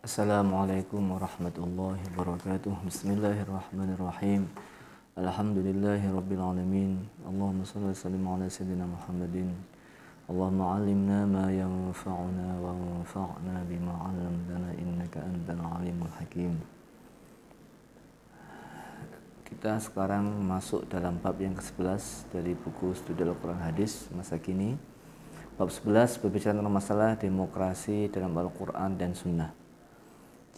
Assalamualaikum warahmatullahi wabarakatuh. Bismillahirrahmanirrahim. Alhamdulillahirabbil alamin. Allahumma shalli wa sallim ala sayyidina Muhammadin. Allahumma 'allimna ma yanfa'una wa anfa'na bima 'allamtana innaka antal alimul hakim. Kita sekarang masuk dalam bab yang ke-11 dari buku Studi Al-Quran Hadis masa kini. Bab 11 berbicara tentang masalah demokrasi dalam Al-Quran dan Sunnah.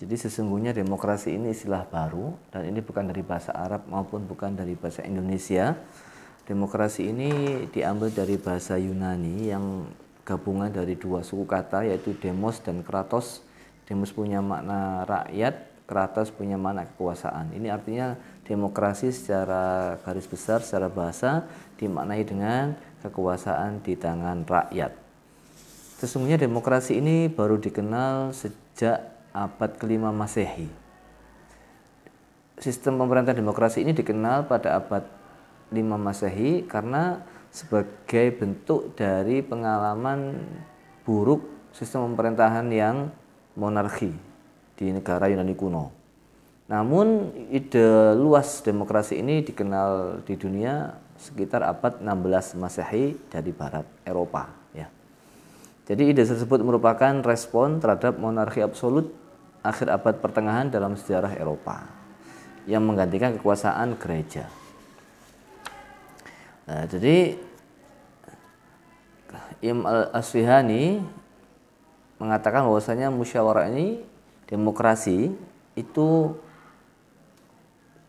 Jadi sesungguhnya demokrasi ini istilah baru dan ini bukan dari bahasa Arab maupun bukan dari bahasa Indonesia. Demokrasi ini diambil dari bahasa Yunani yang gabungan dari dua suku kata yaitu demos dan kratos. Demos punya makna rakyat, kratos punya makna kekuasaan. Ini artinya demokrasi secara garis besar, secara bahasa dimaknai dengan kekuasaan di tangan rakyat. Sesungguhnya demokrasi ini baru dikenal sejak abad ke-5 Masehi. Sistem pemerintahan demokrasi ini dikenal pada abad 5 Masehi karena sebagai bentuk dari pengalaman buruk sistem pemerintahan yang monarki di negara Yunani kuno. Namun ide luas demokrasi ini dikenal di dunia sekitar abad 16 Masehi dari barat Eropa, ya. Jadi ide tersebut merupakan respon terhadap monarki absolut akhir abad pertengahan dalam sejarah Eropa yang menggantikan kekuasaan gereja. Nah, jadi Imam Al-Asfihani mengatakan bahwasanya musyawarah ini, demokrasi itu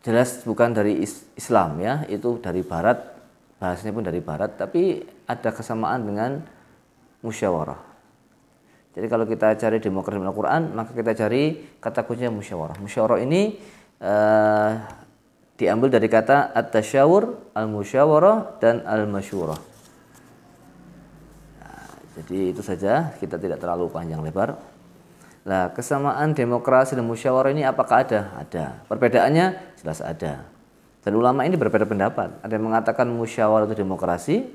jelas bukan dari Islam, ya, itu dari barat, bahasanya pun dari barat, tapi ada kesamaan dengan musyawarah. Jadi kalau kita cari demokrasi dalam Al-Quran, maka kita cari kata kuncinya musyawarah. Musyawarah ini diambil dari kata at-tasyawur, al-musyawarah, dan al-masyurah. Nah, jadi itu saja, kita tidak terlalu panjang lebar. Nah, kesamaan demokrasi dan musyawarah ini apakah ada? Ada. Perbedaannya jelas ada. Dan ulama ini berbeda pendapat. Ada yang mengatakan musyawarah itu demokrasi,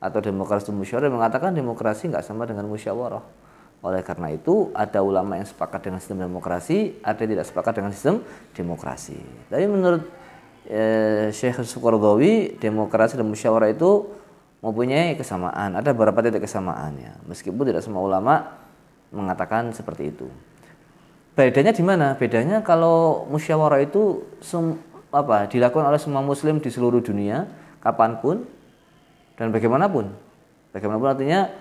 atau demokrasi itu musyawarah, yang mengatakan demokrasi nggak sama dengan musyawarah. Oleh karena itu ada ulama yang sepakat dengan sistem demokrasi, ada yang tidak sepakat dengan sistem demokrasi. Tapi menurut Syekh Suqardawi, demokrasi dan musyawarah itu mempunyai kesamaan. Ada beberapa titik kesamaannya, meskipun tidak semua ulama mengatakan seperti itu. Bedanya di mana? Bedanya kalau musyawarah itu dilakukan oleh semua muslim di seluruh dunia, kapanpun dan bagaimanapun. Bagaimanapun artinya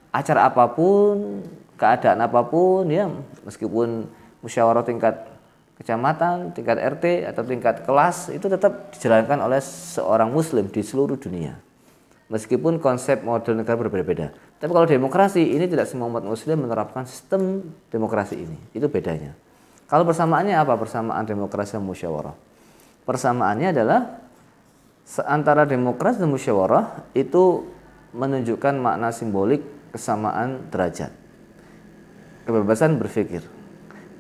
acara apapun, keadaan apapun, ya, meskipun musyawarah tingkat kecamatan, tingkat RT atau tingkat kelas itu tetap dijalankan oleh seorang muslim di seluruh dunia. Meskipun konsep model negara berbeda-beda. Tapi kalau demokrasi ini tidak semua umat muslim menerapkan sistem demokrasi ini. Itu bedanya. Kalau persamaannya apa? Persamaan demokrasi dan musyawarah. Persamaannya adalah antara demokrasi dan musyawarah itu menunjukkan makna simbolik kesamaan derajat, kebebasan berpikir,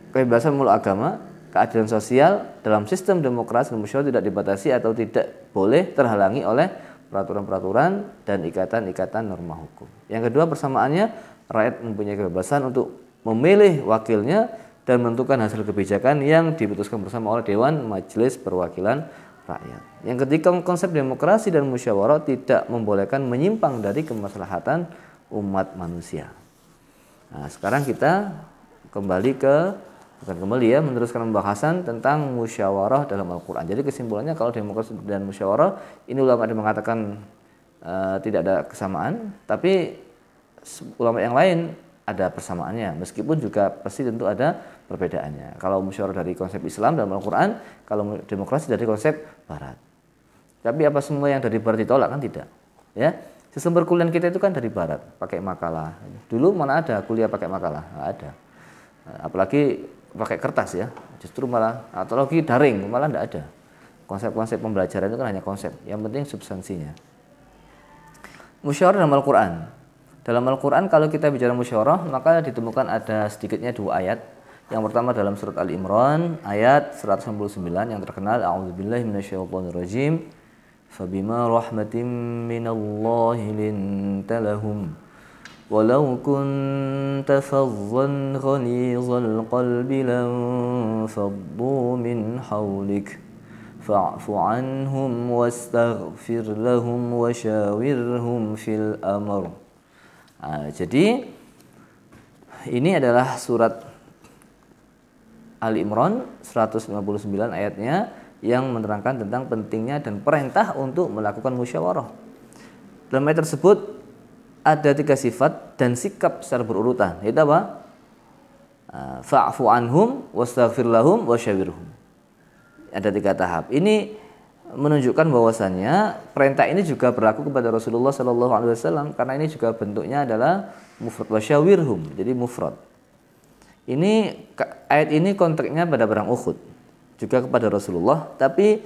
kebebasan memeluk agama, keadilan sosial dalam sistem demokrasi dan musyawarah tidak dibatasi atau tidak boleh terhalangi oleh peraturan-peraturan dan ikatan-ikatan norma hukum. Yang kedua, persamaannya rakyat mempunyai kebebasan untuk memilih wakilnya dan menentukan hasil kebijakan yang diputuskan bersama oleh Dewan Majelis Perwakilan Rakyat. Yang ketiga, konsep demokrasi dan musyawarah tidak membolehkan menyimpang dari kemaslahatan umat manusia. Nah, sekarang kita meneruskan pembahasan tentang musyawarah dalam Al-Quran. Jadi kesimpulannya kalau demokrasi dan musyawarah ini ulama yang mengatakan tidak ada kesamaan, tapi ulama yang lain ada persamaannya, meskipun juga pasti tentu ada perbedaannya. Kalau musyawarah dari konsep Islam dalam Al-Quran, kalau demokrasi dari konsep Barat. Tapi apa semua yang dari Barat ditolak? Kan tidak, ya. Sistem perkuliahan kita itu kan dari Barat, pakai makalah. Dulu mana ada kuliah pakai makalah? Nggak ada. Apalagi pakai kertas, ya. Justru malah, atau lagi daring, malah nggak ada. Konsep-konsep pembelajaran itu kan hanya konsep. Yang penting substansinya. Musyawarah dalam Al-Quran. Dalam Al-Quran kalau kita bicara musyawarah, maka ditemukan ada sedikitnya 2 ayat. Yang pertama dalam surat Al-Imran, ayat 199 yang terkenal, A'udzubillahi minasyaitonirrajim. فَبِمَا رَحْمَةٍ مِّنَ اللَّهِ لِنْتَ لَهُمْ walau kunta faddan ghalidhal qalbi lam faddu min hawlik fa'fu anhum wastaghfir lahum wasyawirhum fil amr. Jadi ini adalah surat Ali Imran 159 ayatnya yang menerangkan tentang pentingnya dan perintah untuk melakukan musyawarah. Dalam ayat tersebut ada 3 sifat dan sikap secara berurutan. Yaitu apa? Fa'fu anhum wastaghfir lahum wasyawirhum. Ada 3 tahap. Ini menunjukkan bahwasannya perintah ini juga berlaku kepada Rasulullah SAW karena ini juga bentuknya adalah mufrad wasyawirhum. Jadi mufrad. Ini ayat ini konteksnya pada perang Uhud, juga kepada Rasulullah, tapi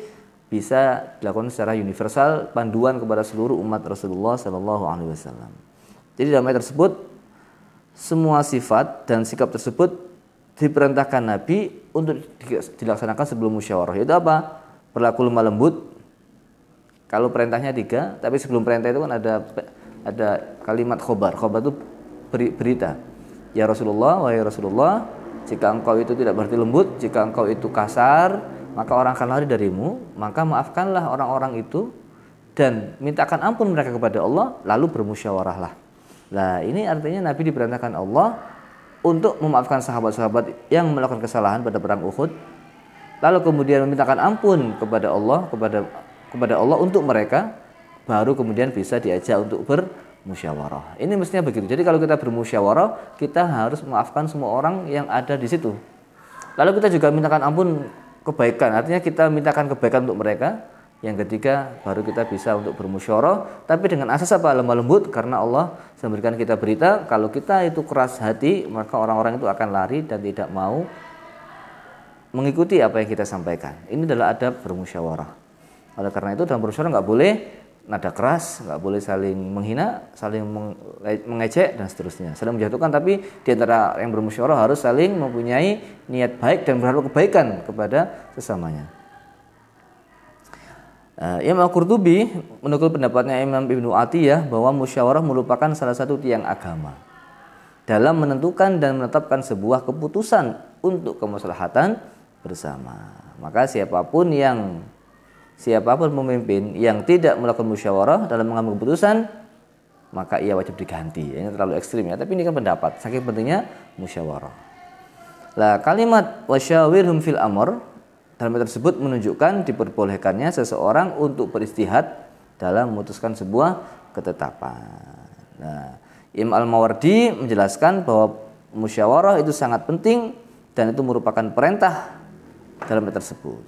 bisa dilakukan secara universal, panduan kepada seluruh umat Rasulullah SAW. Jadi dalam ayat tersebut semua sifat dan sikap tersebut diperintahkan Nabi untuk dilaksanakan sebelum musyawarah. Yaitu apa? Berlaku lemah lembut. Kalau perintahnya 3, tapi sebelum perintah itu kan ada kalimat khobar. Khobar itu berita. Ya Rasulullah, wahai Rasulullah, jika engkau itu tidak berarti lembut, jika engkau itu kasar, maka orang akan lari darimu, maka maafkanlah orang-orang itu dan mintakan ampun mereka kepada Allah, lalu bermusyawarahlah. Nah, ini artinya Nabi diperintahkan Allah untuk memaafkan sahabat-sahabat yang melakukan kesalahan pada perang Uhud, lalu kemudian memintakan ampun kepada Allah untuk mereka, baru kemudian bisa diajak untuk bermusyawarah. Ini mestinya begitu. Jadi kalau kita bermusyawarah, kita harus memaafkan semua orang yang ada di situ. Lalu kita juga mintakan ampun kebaikan, artinya kita mintakan kebaikan untuk mereka. Yang ketiga, baru kita bisa untuk bermusyawarah, tapi dengan asas apa? Lemah lembut, karena Allah memberikan kita berita kalau kita itu keras hati, maka orang-orang itu akan lari dan tidak mau mengikuti apa yang kita sampaikan. Ini adalah adab bermusyawarah. Oleh karena itu dalam bermusyawarah nggak boleh nada keras, nggak boleh saling menghina, saling mengejek dan seterusnya, saling menjatuhkan. Tapi di antara yang bermusyawarah harus saling mempunyai niat baik dan berharap kebaikan kepada sesamanya. Imam Al-Qurtubi menukil pendapatnya Imam Ibnu Atiyah bahwa musyawarah merupakan salah satu tiang agama dalam menentukan dan menetapkan sebuah keputusan untuk kemaslahatan bersama. Maka siapapun pemimpin yang tidak melakukan musyawarah dalam mengambil keputusan, maka ia wajib diganti. Ini terlalu ekstrim ya, tapi ini kan pendapat. Saking pentingnya musyawarah. Lah kalimat wasyawirhum fil amr dalam ayat tersebut menunjukkan diperbolehkannya seseorang untuk beristihad dalam memutuskan sebuah ketetapan. Nah, Imam Al-Mawardi menjelaskan bahwa musyawarah itu sangat penting dan itu merupakan perintah dalam ayat tersebut.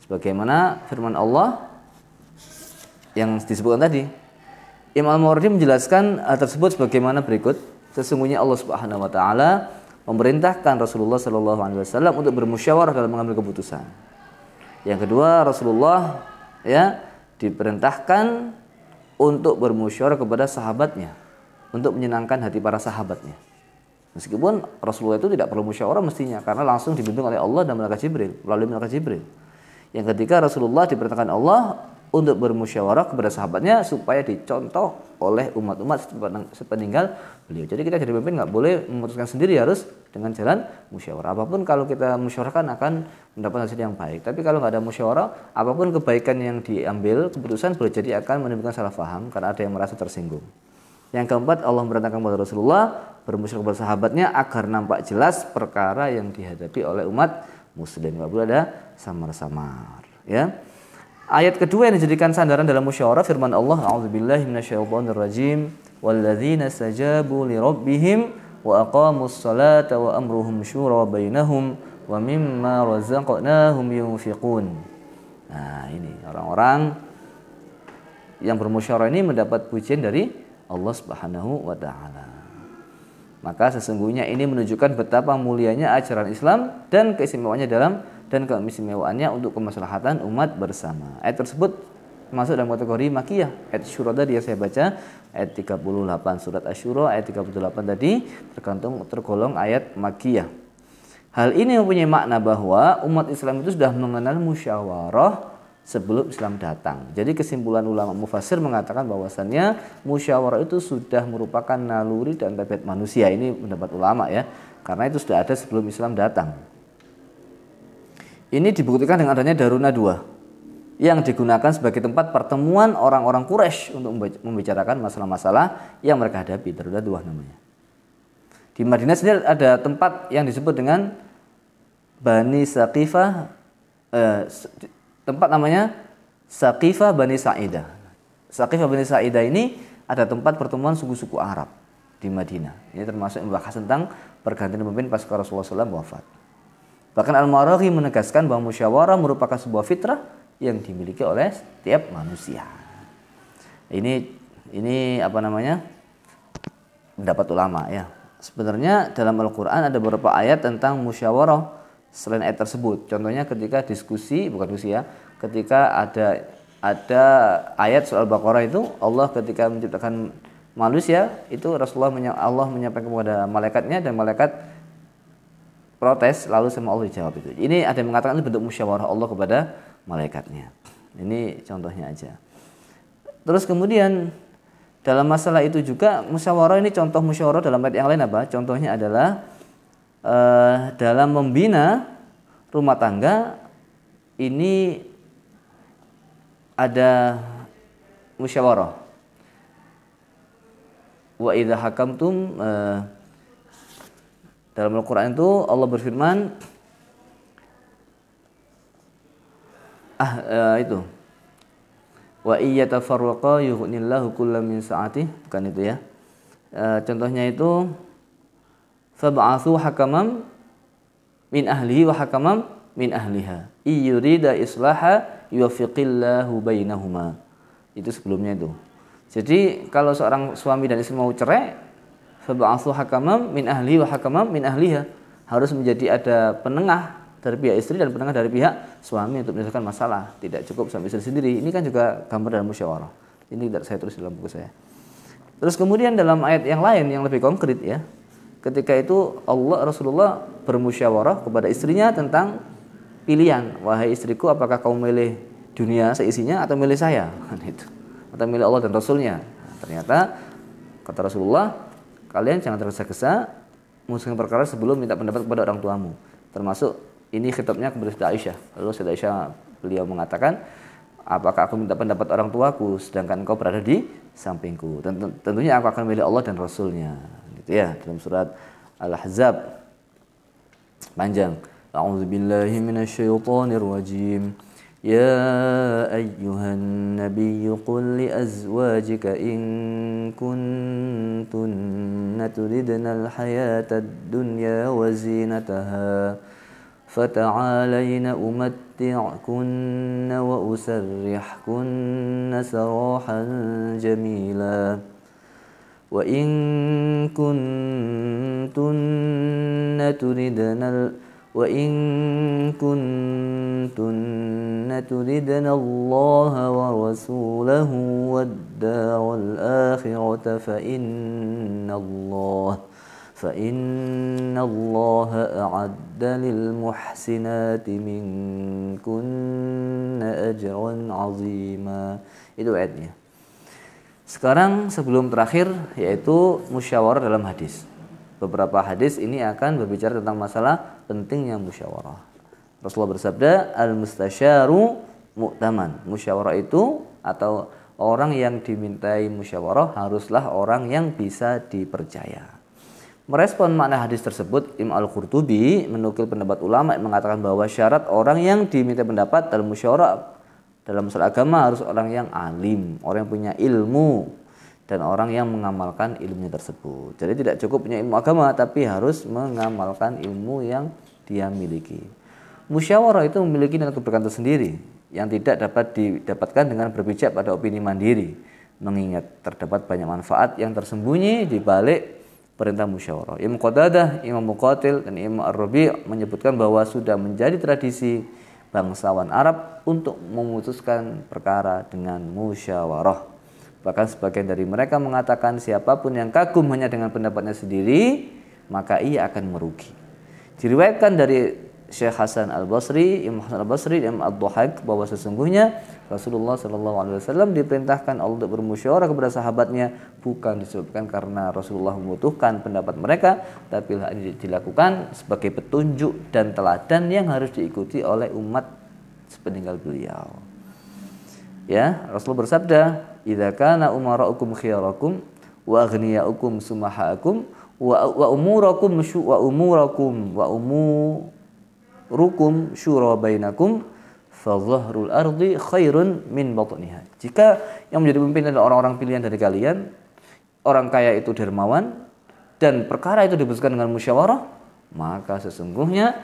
Sebagaimana firman Allah yang disebutkan tadi. Imam Al-Mawardi menjelaskan hal tersebut sebagaimana berikut. Sesungguhnya Allah Subhanahu wa taala memerintahkan Rasulullah SAW untuk bermusyawarah dalam mengambil keputusan. Yang kedua, Rasulullah diperintahkan untuk bermusyawarah kepada sahabatnya, untuk menyenangkan hati para sahabatnya. Meskipun Rasulullah itu tidak perlu musyawarah mestinya, karena langsung dibimbing oleh Allah dan malaikat Jibril, melalui malaikat Jibril. Yang ketiga, Rasulullah diperintahkan Allah untuk bermusyawarah kepada sahabatnya supaya dicontoh oleh umat-umat sepeninggal beliau. Jadi kita jadi pemimpin nggak boleh memutuskan sendiri, harus dengan jalan musyawarah. Apapun kalau kita musyawarahkan akan mendapat hasil yang baik. Tapi kalau nggak ada musyawarah, apapun kebaikan yang diambil keputusan boleh jadi akan menimbulkan salah paham karena ada yang merasa tersinggung. Yang keempat, Allah memerintahkan kepada Rasulullah bermusyawarah kepada sahabatnya agar nampak jelas perkara yang dihadapi oleh umat muslim. Nggak boleh ada samar-samar. Ya. Ayat kedua yang dijadikan sandaran dalam musyawarah firman Allah, a'udzubillahi minasyaitonirrajim, walladzina stajabu lirabbihim wa aqamus salata wa amruhum syura bainahum wa mimma razaqnahum yunfiqun. Nah, ini orang-orang yang bermusyawarah ini mendapat pujian dari Allah Subhanahu wa taala. Maka sesungguhnya ini menunjukkan betapa mulianya ajaran Islam dan keistimewaannya keistimewaan untuk kemaslahatan umat bersama. Ayat tersebut masuk dalam kategori makiyah. Ayat Syura tadi yang saya baca, ayat 38 surat Asy-Syura, ayat 38 tadi tergolong ayat makiyah. Hal ini mempunyai makna bahwa umat Islam itu sudah mengenal musyawarah sebelum Islam datang. Jadi kesimpulan ulama mufassir mengatakan bahwasannya musyawarah itu sudah merupakan naluri dan tabiat manusia. Ini pendapat ulama ya, karena itu sudah ada sebelum Islam datang. Ini dibuktikan dengan adanya Darun Nadwa yang digunakan sebagai tempat pertemuan orang-orang Quraisy untuk membicarakan masalah-masalah yang mereka hadapi. Darun Nadwa namanya. Di Madinah sendiri ada tempat yang disebut dengan Bani Saqifah, tempat namanya Saqifah Bani Sa'idah. Saqifah Bani Sa'idah ini ada tempat pertemuan suku-suku Arab di Madinah. Ini termasuk membahas tentang pergantian pemimpin pasca Rasulullah SAW wafat. Bahkan Al-Maraghi menegaskan bahwa musyawarah merupakan sebuah fitrah yang dimiliki oleh setiap manusia. Ini apa namanya? Pendapat ulama ya. Sebenarnya dalam Al-Quran ada beberapa ayat tentang musyawarah selain ayat tersebut. Contohnya ketika ketika ada ayat soal Baqarah itu, Allah ketika menciptakan manusia itu Allah menyampaikan kepada malaikatnya dan malaikat protes, lalu sama Allah dijawab itu. Ini ada yang mengatakan itu bentuk musyawarah Allah kepada malaikatnya. Ini contohnya aja. Terus kemudian dalam masalah itu juga musyawarah, ini contoh musyawarah dalam ayat yang lain apa? Contohnya adalah dalam membina rumah tangga ini ada musyawarah. Wa idza hakamtum, dalam Al-Quran itu Allah berfirman itu wa iyyatafarraqa yughnillahu kullam min sa'ati, bukan itu ya. Contohnya itu fab'atsu hakaman min ahlihi wa hakaman min ahliha iyurida islaha yuwaffiqillahu bainahuma. Itu sebelumnya itu. Jadi kalau seorang suami dan istri mau cerai, fab'atsu hakaman min ahlihi wa hakaman min ahliha, harus menjadi ada penengah dari pihak istri dan penengah dari pihak suami untuk menyelesaikan masalah. Tidak cukup suami istri sendiri. Ini kan juga gambar dalam musyawarah. Ini tidak saya tulis dalam buku saya. Terus kemudian dalam ayat yang lain yang lebih konkret ya, ketika itu Rasulullah bermusyawarah kepada istrinya tentang pilihan. Wahai istriku, apakah kamu milih dunia seisinya atau milih saya? Itu. Atau milih Allah dan Rasulnya? Ternyata kata Rasulullah, kalian jangan tergesa-gesa memutuskan perkara sebelum minta pendapat kepada orang tuamu. Termasuk ini khitabnya kepada Sayyidah Aisyah. Lalu Sayyidah Aisyah beliau mengatakan, apakah aku minta pendapat orang tuaku sedangkan engkau berada di sampingku? Tentunya aku akan milih Allah dan Rasulnya. Gitu ya, dalam surat Al-Ahzab panjang. A'udzubillahi minasyaitonir rajim. Ya ayyuhan nabiyyu qul li azwajika in kuntunna turidnal hayatad dunya wa zinataha fata'alayna umatti'kunna wa usarrihkunna sarahan jamila. Wa in kuntunna turidna Allah wa rasulahu wad daral akhirata fa inna Allah a'adda lil muhsinati minkunna ajran 'azima. Itu ayatnya. Sekarang sebelum terakhir yaitu musyawarah dalam hadis. Beberapa hadis ini akan berbicara tentang masalah pentingnya musyawarah. Rasulullah bersabda, al-mustasyaru mu'taman. Musyawarah itu atau orang yang dimintai musyawarah haruslah orang yang bisa dipercaya. Merespon makna hadis tersebut, Imam Al-Qurtubi menukil pendapat ulama yang mengatakan bahwa syarat orang yang diminta pendapat dalam musyawarah dalam masalah agama harus orang yang alim, orang yang punya ilmu, dan orang yang mengamalkan ilmu tersebut. Jadi tidak cukup punya ilmu agama, tapi harus mengamalkan ilmu yang dia miliki. Musyawarah itu memiliki nilai keberkahan tersendiri yang tidak dapat didapatkan dengan berpijak pada opini mandiri. Mengingat terdapat banyak manfaat yang tersembunyi di balik perintah musyawarah. Imam Qatadah, Imam Muqatil, dan Imam Ar-Rabi' menyebutkan bahwa sudah menjadi tradisi bangsawan Arab untuk memutuskan perkara dengan musyawarah. Bahkan sebagian dari mereka mengatakan siapapun yang kagum hanya dengan pendapatnya sendiri, maka ia akan merugi. Diriwayatkan dari Syekh Hasan Al-Basri, Imam Hasan Al-Basri, Imam Ad-Dhahak, bahwa sesungguhnya Rasulullah SAW diperintahkan Allah untuk bermusyawarah kepada sahabatnya bukan disebabkan karena Rasulullah membutuhkan pendapat mereka, tapi dilakukan sebagai petunjuk dan teladan yang harus diikuti oleh umat sepeninggal beliau. Ya, Rasulullah bersabda, "Idza kana umara'ukum khiyarakum wa aghniya'ukum sumaha'akum wa umurukum syura bainakum fa dhahrul ardi khairun min batniha." Jika yang menjadi pemimpin adalah orang-orang pilihan dari kalian, orang kaya itu dermawan dan perkara itu diputuskan dengan musyawarah, maka sesungguhnya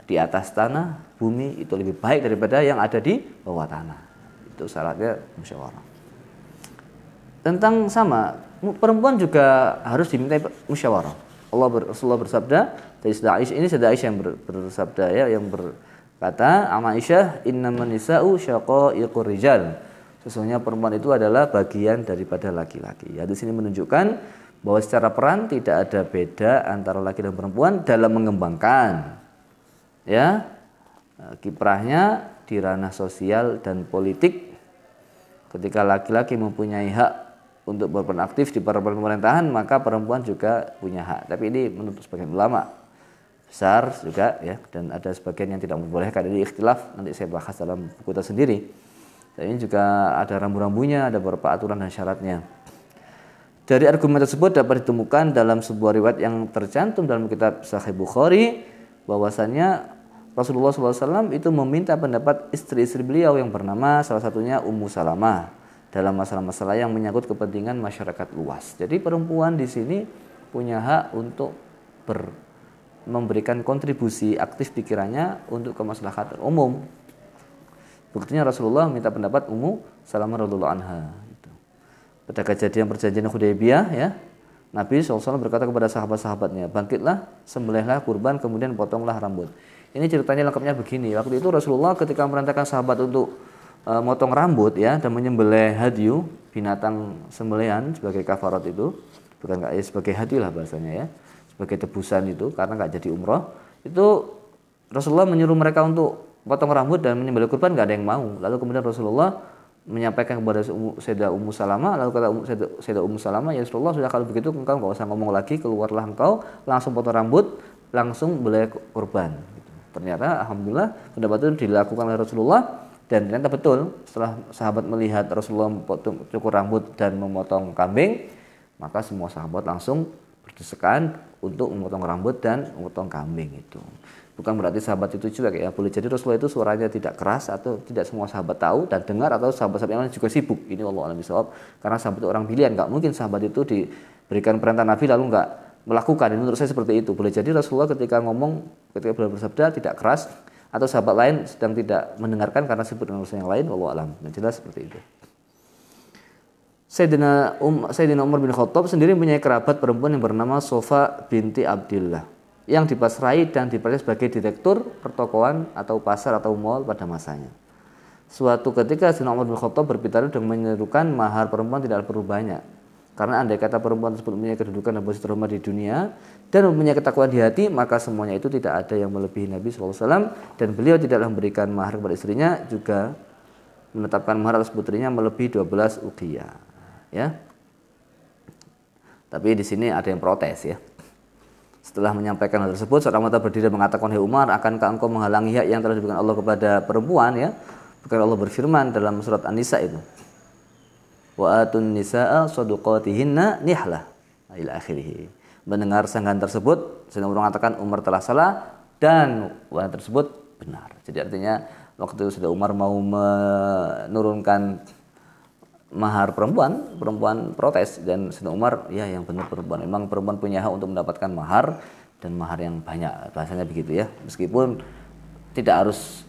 di atas tanah, bumi itu lebih baik daripada yang ada di bawah tanah. Itu syaratnya musyawarah. Tentang sama, perempuan juga harus dimintai musyawarah. Rasulullah bersabda, ini Sayyidah Aisyah yang bersabda ya, yang berkata, Aisyah, innaman nisa'u syaqaiqur rijal. Sesungguhnya perempuan itu adalah bagian daripada laki-laki. Ya, di sini menunjukkan bahwa secara peran tidak ada beda antara laki dan perempuan dalam mengembangkan ya kiprahnya di ranah sosial dan politik. Ketika laki-laki mempunyai hak untuk berperan aktif di pemerintahan, maka perempuan juga punya hak. Tapi ini menurut sebagian ulama besar juga ya, dan ada sebagian yang tidak membolehkan. Ini ikhtilaf, nanti saya bahas dalam buku tersendiri. Dan ini juga ada rambu-rambunya, ada beberapa aturan dan syaratnya. Dari argumen tersebut dapat ditemukan dalam sebuah riwayat yang tercantum dalam kitab Sahih Bukhari, bahwasannya Rasulullah SAW itu meminta pendapat istri-istri beliau yang bernama salah satunya Ummu Salamah dalam masalah-masalah yang menyangkut kepentingan masyarakat luas. Jadi perempuan di sini punya hak untuk memberikan kontribusi aktif pikirannya untuk kemaslahatan umum. Buktinya Rasulullah minta pendapat Ummu Salamah radhiyallahu anha. Pada kejadian perjanjian Hudaybiyah ya, Nabi SAW berkata kepada sahabat-sahabatnya, bangkitlah, sembelihlah kurban, kemudian potonglah rambut. Ini ceritanya lengkapnya begini. Waktu itu Rasulullah ketika memerintahkan sahabat untuk motong rambut ya dan menyembelih hadyu, binatang sembelihan sebagai kafarat itu, bukan enggak ya, sebagai hadyu lah bahasanya ya, sebagai tebusan itu karena enggak jadi umroh. Itu Rasulullah menyuruh mereka untuk potong rambut dan menyembelih kurban, enggak ada yang mau. Lalu kemudian Rasulullah menyampaikan kepada Sayyidah Ummu Salamah, lalu kata Sayyidah Ummu Salamah, ya Rasulullah, sudah kalau begitu engkau enggak usah ngomong lagi, keluarlah engkau, langsung potong rambut, langsung belai kurban. Ternyata alhamdulillah pendapat itu dilakukan oleh Rasulullah, dan ternyata betul setelah sahabat melihat Rasulullah cukur rambut dan memotong kambing, maka semua sahabat langsung berdesakan untuk memotong rambut dan memotong kambing itu. Bukan berarti sahabat itu cuek ya, boleh jadi Rasulullah itu suaranya tidak keras atau tidak semua sahabat tahu dan dengar, atau sahabat-sahabat yang lain juga sibuk. Ini wallahu a'lam bishawab, karena sahabat itu orang pilihan, enggak mungkin sahabat itu diberikan perintah Nabi lalu enggak melakukan. Ini menurut saya seperti itu. Boleh jadi Rasulullah ketika beliau bersabda tidak keras, atau sahabat lain sedang tidak mendengarkan karena sibuk dengan urusan yang lain, wallahu a'lam. Jelas seperti itu. Sayyidina Umar bin Khattab sendiri mempunyai kerabat perempuan yang bernama Sofa binti Abdillah, yang dipasrai dan dipercaya sebagai direktur pertokoan atau pasar atau mall pada masanya. Suatu ketika Sayyidina Umar bin Khattab berbicara dan menyerukan mahar perempuan tidak perlu banyak. Karena andai kata perempuan tersebut mempunyai kedudukan dan posisi terhormat di dunia dan mempunyai ketakwaan di hati, maka semuanya itu tidak ada yang melebihi Nabi SAW, dan beliau tidaklah memberikan mahar kepada istrinya, juga menetapkan mahar atas putrinya melebihi 12 uqiyah. Ya. Tapi di sini ada yang protes ya. Setelah menyampaikan hal tersebut, seorang wanita berdiri dan mengatakan, "Hai Umar, akankah engkau menghalangi hak yang telah diberikan Allah kepada perempuan?" Ya. Bukan Allah berfirman dalam surat An-Nisa itu, wa atun nisaa shadaqatihinna nihlah ila akhirih. Mendengar sanggahan tersebut, Sayyidina Umar mengatakan Umar telah salah dan wanita tersebut benar. Jadi artinya waktu itu Sayyidina Umar mau menurunkan mahar perempuan protes, dan Sayyidina Umar, ya yang benar perempuan. Memang perempuan punya hak untuk mendapatkan mahar, dan mahar yang banyak, bahasanya begitu ya. Meskipun tidak harus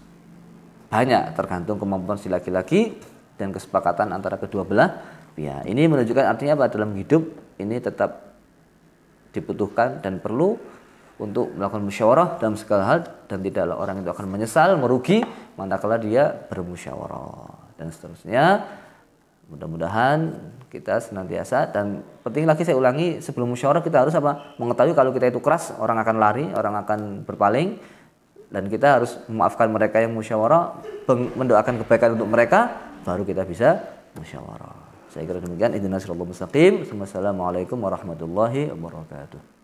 banyak, tergantung kemampuan si laki-laki dan kesepakatan antara kedua belah pihak. Ini menunjukkan artinya apa? Dalam hidup ini tetap dibutuhkan dan perlu untuk melakukan musyawarah dalam segala hal, dan tidaklah orang itu akan menyesal, merugi manakala dia bermusyawarah dan seterusnya. Mudah-mudahan kita senantiasa, dan penting lagi saya ulangi, sebelum musyawarah kita harus apa? Mengetahui kalau kita itu keras, orang akan lari, orang akan berpaling. dan kita harus memaafkan mereka yang musyawarah, mendoakan kebaikan untuk mereka, baru kita bisa musyawarah. Saya kira demikian. Ihdinas siratal mustaqim. Wassalamualaikum warahmatullahi wabarakatuh.